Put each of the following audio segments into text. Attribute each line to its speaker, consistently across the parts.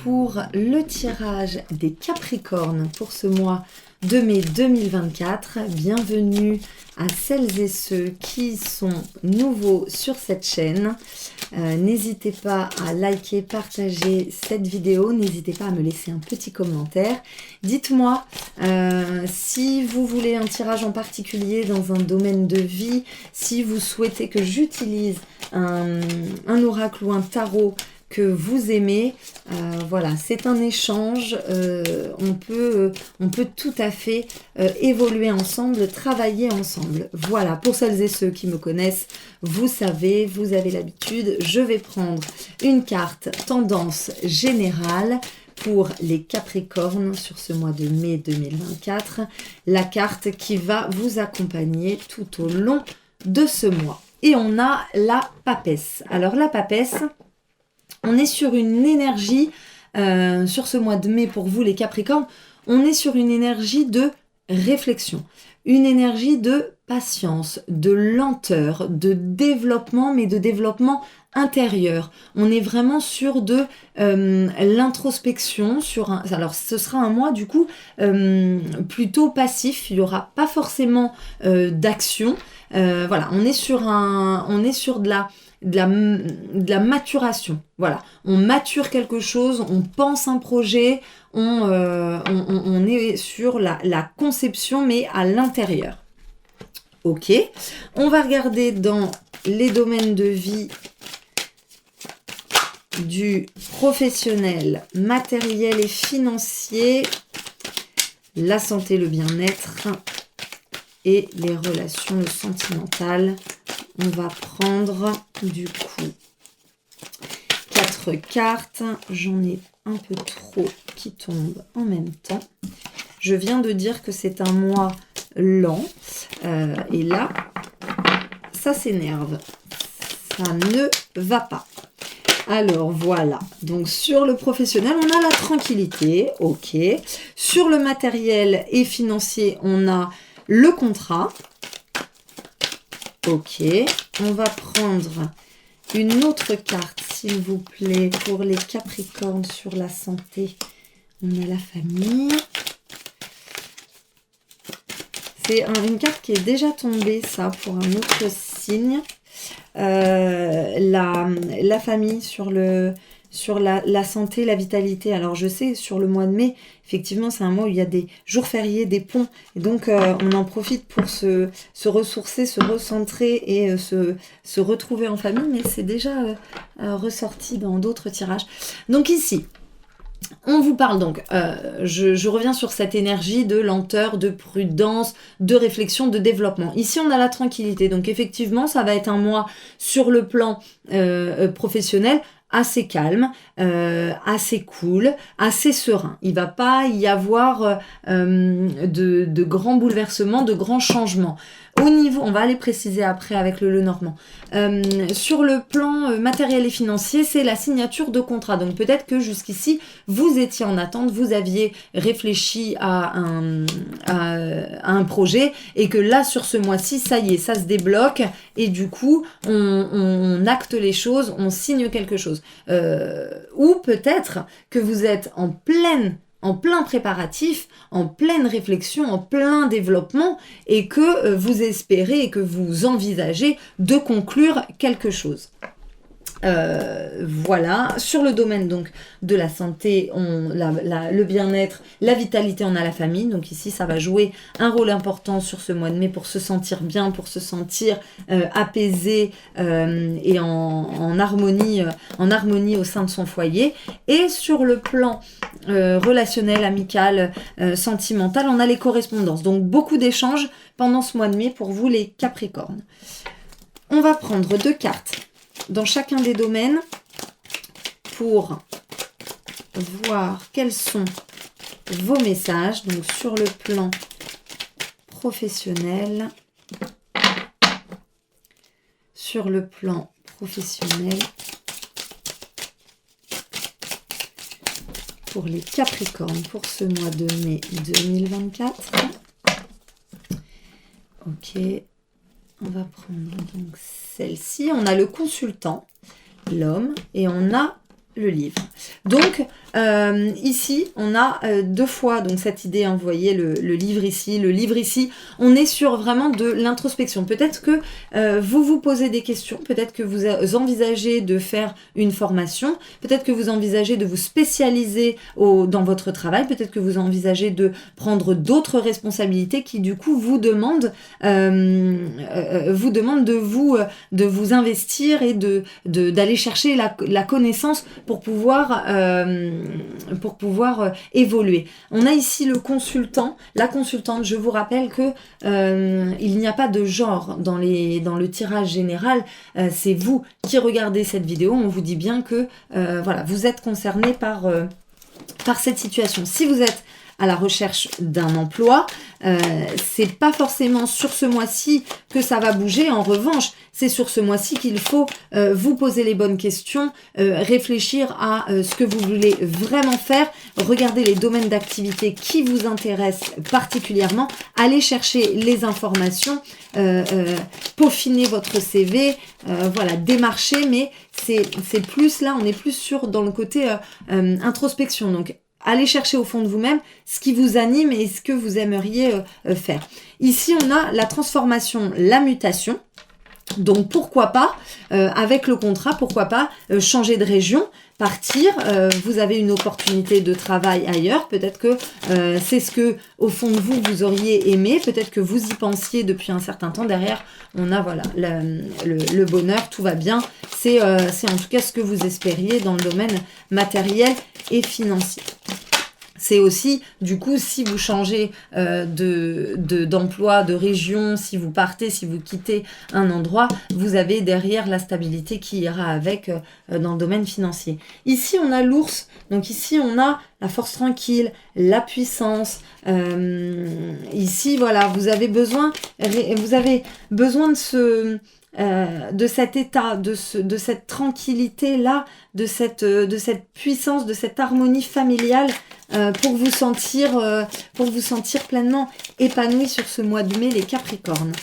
Speaker 1: pour le tirage des Capricornes pour ce mois de mai 2024. Bienvenue à celles et ceux qui sont nouveaux sur cette chaîne. N'hésitez pas à liker, partager cette vidéo. N'hésitez pas à me laisser un petit commentaire. Dites-moi si vous voulez un tirage en particulier dans un domaine de vie, si vous souhaitez que j'utilise un oracle ou un tarot que vous aimez. Voilà, c'est un échange, on peut tout à fait évoluer ensemble, travailler ensemble. Voilà, pour celles et ceux qui me connaissent, vous savez, vous avez l'habitude, je vais prendre une carte tendance générale pour les Capricornes sur ce mois de mai 2024, la carte qui va vous accompagner tout au long de ce mois. Et on a la papesse. Alors la papesse, on est sur une énergie, sur ce mois de mai pour vous les Capricornes, on est sur une énergie de réflexion, une énergie de patience, de lenteur, de développement, mais de développement intérieur. On est vraiment sur de l'introspection, alors ce sera un mois du coup plutôt passif, il n'y aura pas forcément d'action. Voilà, on est sur de la maturation. Voilà, on mature quelque chose, on pense un projet, on est sur la conception, mais à l'intérieur. Ok, on va regarder dans les domaines de vie du professionnel, matériel et financier, la santé, le bien-être et les relations, le sentimental. On va prendre du coup 4 cartes. J'en ai un peu trop qui tombent en même temps. Je viens de dire que c'est un mois lent. Et là, ça s'énerve. Ça ne va pas. Alors voilà, donc sur le professionnel, on a la tranquillité, ok. Sur le matériel et financier, on a le contrat. Ok, on va prendre une autre carte, s'il vous plaît, pour les Capricornes sur la santé. On a la famille. C'est une carte qui est déjà tombée, ça, pour un autre signe. La famille sur la santé, la vitalité. Alors je sais, sur le mois de mai, effectivement, c'est un mois où il y a des jours fériés, des ponts. Et donc, on en profite pour se ressourcer, se recentrer et se retrouver en famille. Mais c'est déjà ressorti dans d'autres tirages. Donc ici, on vous parle donc, je reviens sur cette énergie de lenteur, de prudence, de réflexion, de développement. Ici, on a la tranquillité. Donc effectivement, ça va être un mois sur le plan professionnel, assez calme, assez cool, assez serein. Il ne va pas y avoir de grands bouleversements, de grands changements. Au niveau, on va aller préciser après avec le Lenormand. Sur le plan matériel et financier, c'est la signature de contrat. Donc peut-être que jusqu'ici, vous étiez en attente, vous aviez réfléchi à un projet et que là, sur ce mois-ci, ça y est, ça se débloque et du coup, on acte les choses, on signe quelque chose. Ou peut-être que vous êtes en plein préparatif, en pleine réflexion, en plein développement et que vous espérez et que vous envisagez de conclure quelque chose. Voilà, sur le domaine donc de la santé, le bien-être, la vitalité, on a la famille. Donc ici, ça va jouer un rôle important sur ce mois de mai pour se sentir bien, pour se sentir apaisé et en harmonie au sein de son foyer. Et sur le plan relationnel, amical, sentimental, on a les correspondances. Donc beaucoup d'échanges pendant ce mois de mai pour vous les Capricornes. On va prendre 2 cartes dans chacun des domaines pour voir quels sont vos messages. Donc sur le plan professionnel, pour les Capricornes pour ce mois de mai 2024. Ok, on va prendre donc celle-ci. On a le consultant, l'homme, et on a le livre. Donc, ici, on a deux fois donc cette idée, hein, vous voyez le livre ici, le livre ici. On est sur vraiment de l'introspection. Peut-être que vous vous posez des questions, peut-être que vous envisagez de faire une formation, peut-être que vous envisagez de vous spécialiser dans votre travail, peut-être que vous envisagez de prendre d'autres responsabilités qui du coup vous demandent de vous investir et d'aller chercher la connaissance pour pouvoir évoluer. On a ici le consultant, la consultante. Je vous rappelle que il n'y a pas de genre dans le tirage général. C'est vous qui regardez cette vidéo. On vous dit bien que voilà, vous êtes concerné par cette situation. Si vous êtes à la recherche d'un emploi, c'est pas forcément sur ce mois-ci que ça va bouger. En revanche, c'est sur ce mois-ci qu'il faut vous poser les bonnes questions, réfléchir à ce que vous voulez vraiment faire, regarder les domaines d'activité qui vous intéressent particulièrement, aller chercher les informations, peaufiner votre CV, voilà, démarcher, mais c'est plus là, on est plus dans le côté introspection. Donc, allez chercher au fond de vous-même ce qui vous anime et ce que vous aimeriez faire. Ici, on a la transformation, la mutation. Donc, pourquoi pas, avec le contrat, pourquoi pas changer de région, partir, vous avez une opportunité de travail ailleurs, peut-être que c'est ce que, au fond de vous, vous auriez aimé, peut-être que vous y pensiez depuis un certain temps. Derrière, on a voilà le bonheur, tout va bien. C'est en tout cas ce que vous espériez dans le domaine matériel et financier. C'est aussi, du coup, si vous changez d'emploi, de région, si vous partez, si vous quittez un endroit, vous avez derrière la stabilité qui ira avec dans le domaine financier. Ici, on a l'ours. Donc ici, on a la force tranquille, la puissance. Ici, voilà, vous avez besoin de cet état, de cette tranquillité-là, de cette puissance, de cette harmonie familiale pour vous sentir pleinement épanoui sur ce mois de mai, les Capricornes.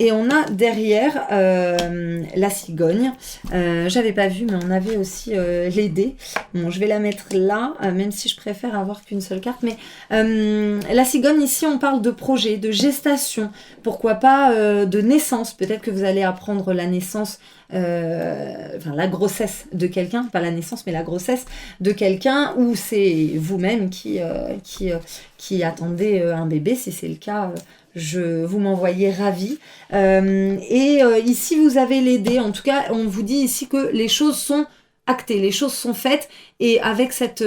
Speaker 1: Et on a derrière la cigogne. J'avais pas vu, mais on avait aussi les dés. Bon, je vais la mettre là, même si je préfère avoir qu'une seule carte. Mais la cigogne, ici, on parle de projet, de gestation. Pourquoi pas de naissance. Peut-être que vous allez apprendre la naissance, enfin la grossesse de quelqu'un. Pas la naissance, mais la grossesse de quelqu'un. Ou c'est vous-même qui attendez un bébé, si c'est le cas. Vous m'envoyez ravi. Ici, vous avez les dés. En tout cas, on vous dit ici que les choses sont actées, les choses sont faites. Et avec cette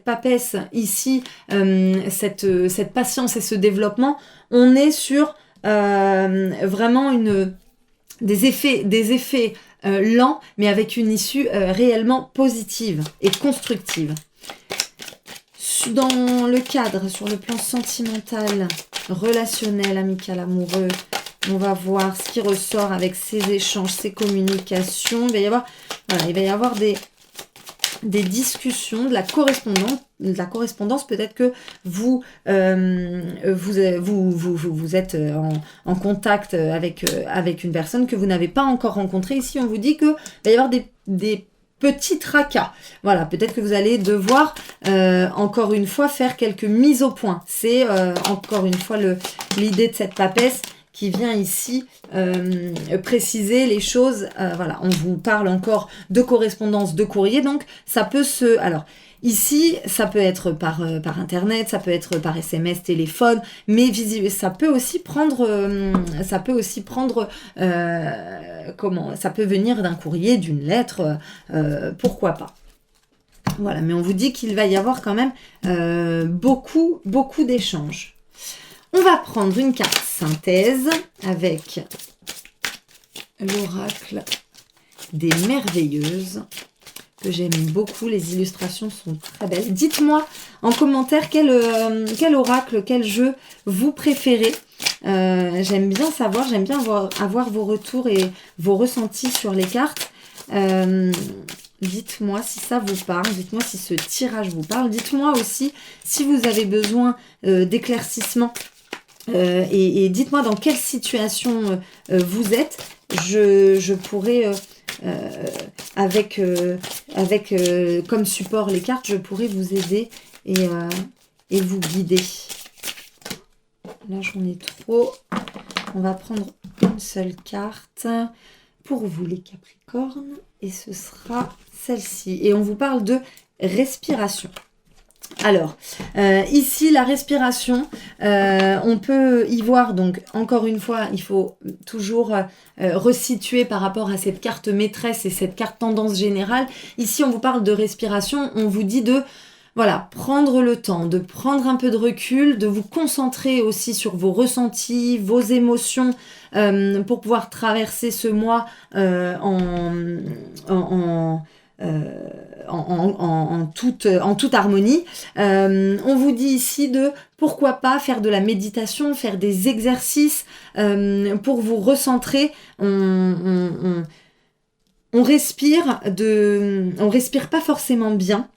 Speaker 1: papesse ici, cette patience et ce développement, on est sur vraiment des effets lents, mais avec une issue réellement positive et constructive. Dans le cadre, sur le plan sentimental, relationnel, amical, amoureux, on va voir ce qui ressort avec ces échanges, ces communications. Il va y avoir des discussions, de la correspondance. Peut-être que vous êtes en contact avec une personne que vous n'avez pas encore rencontrée. Ici, on vous dit qu'il va y avoir des petit tracas. Voilà, peut-être que vous allez devoir encore une fois faire quelques mises au point. C'est encore une fois l'idée de cette papesse qui vient ici préciser les choses. Voilà, on vous parle encore de correspondance, de courrier, donc ça peut alors, ici, ça peut être par internet, ça peut être par SMS, téléphone, mais ça peut aussi prendre, ça peut venir d'un courrier, d'une lettre, pourquoi pas. Voilà, mais on vous dit qu'il va y avoir quand même beaucoup d'échanges. On va prendre une carte synthèse avec l'oracle des merveilleuses, que j'aime beaucoup. Les illustrations sont très belles. Dites-moi en commentaire quel oracle, quel jeu vous préférez. J'aime bien savoir, j'aime bien avoir vos retours et vos ressentis sur les cartes. Dites-moi si ça vous parle, dites-moi si ce tirage vous parle. Dites-moi aussi si vous avez besoin d'éclaircissement et dites-moi dans quelle situation vous êtes. Je pourrais comme support les cartes, je pourrais vous aider et vous guider. Là, j'en ai trop. On va prendre une seule carte pour vous, les Capricornes. Et ce sera celle-ci. Et on vous parle de respiration. Alors, ici, la respiration, on peut y voir, donc, encore une fois, il faut toujours resituer par rapport à cette carte maîtresse et cette carte tendance générale. Ici, on vous parle de respiration, on vous dit de... Voilà, prendre le temps, de prendre un peu de recul, de vous concentrer aussi sur vos ressentis, vos émotions pour pouvoir traverser ce mois en toute harmonie. On vous dit ici de pourquoi pas faire de la méditation, faire des exercices pour vous recentrer. On respire pas forcément bien.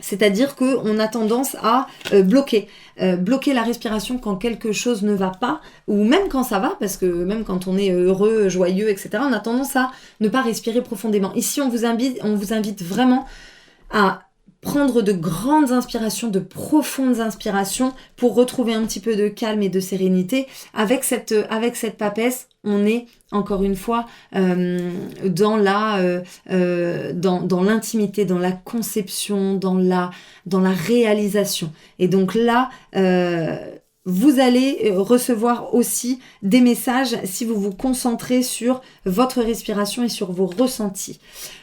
Speaker 1: C'est-à-dire qu'on a tendance à bloquer la respiration quand quelque chose ne va pas, ou même quand ça va, parce que même quand on est heureux, joyeux, etc., on a tendance à ne pas respirer profondément. Ici, on vous invite vraiment à prendre de grandes inspirations, de profondes inspirations pour retrouver un petit peu de calme et de sérénité. Avec cette papesse, on est encore une fois dans l'intimité, dans la conception, dans la réalisation. Et donc là, vous allez recevoir aussi des messages si vous vous concentrez sur votre respiration et sur vos ressentis.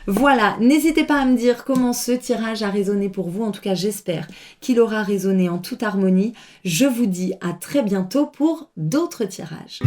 Speaker 1: Voilà, n'hésitez pas à me dire comment ce tirage a résonné pour vous. En tout cas, j'espère qu'il aura résonné en toute harmonie. Je vous dis à très bientôt pour d'autres tirages.